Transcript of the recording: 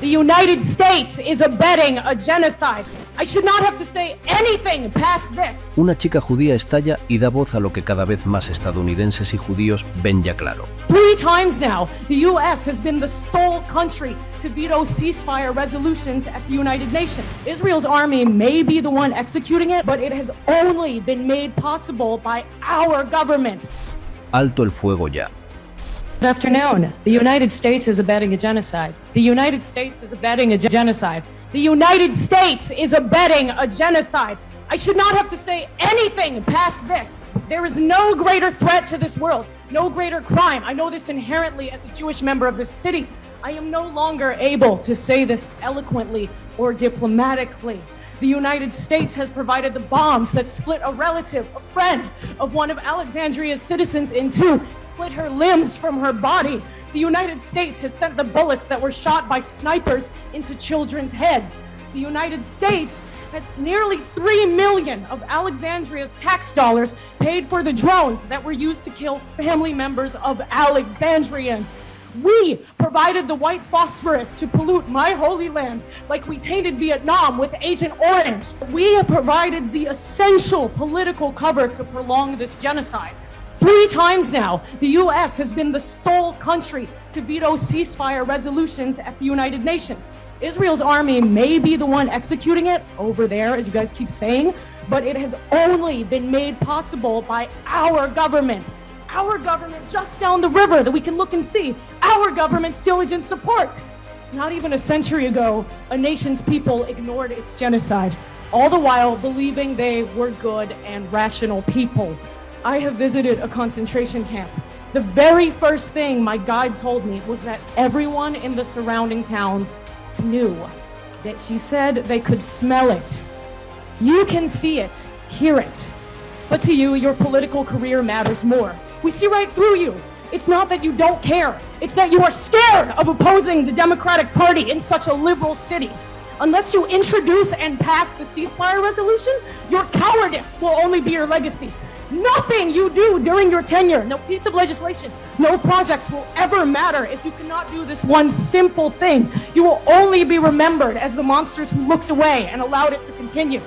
The United States is abetting a genocide. I should not have to say anything past this. Una chica judía estalla y da voz a lo que cada vez más estadounidenses y judíos ven ya claro. 3 times now, the U.S. has been the sole country to veto ceasefire resolutions at the United Nations. Israel's army may be the one executing it, but it has only been made possible by our government. Alto el fuego ya. Good afternoon. The United States is abetting a genocide. The United States is abetting a genocide. The United States is abetting a genocide. I should not have to say anything past this. There is no greater threat to this world, no greater crime. I know this inherently as a Jewish member of this city. I am no longer able to say this eloquently or diplomatically. The United States has provided the bombs that split a relative, a friend of one of Alexandria's citizens in two, split her limbs from her body. The United States has sent the bullets that were shot by snipers into children's heads. The United States has nearly 3 million of Alexandria's tax dollars paid for the drones that were used to kill family members of Alexandrians. We provided the white phosphorus to pollute my holy land like we tainted Vietnam with Agent Orange. We have provided the essential political cover to prolong this genocide. 3 times now, the U.S. has been the sole country to veto ceasefire resolutions at the United Nations. Israel's army may be the one executing it over there, as you guys keep saying, but it has only been made possible by our government. Our government just down the river that we can look and see. Our government's diligent support. Not even a century ago, a nation's people ignored its genocide, all the while believing they were good and rational people. I have visited a concentration camp. The very first thing my guide told me was that everyone in the surrounding towns knew that she said they could smell it. You can see it, hear it. But to you, your political career matters more. We see right through you. It's not that you don't care. It's that you are scared of opposing the Democratic Party in such a liberal city. Unless you introduce and pass the ceasefire resolution, your cowardice will only be your legacy. Nothing you do during your tenure, no piece of legislation, no projects will ever matter if you cannot do this one simple thing. You will only be remembered as the monsters who looked away and allowed it to continue.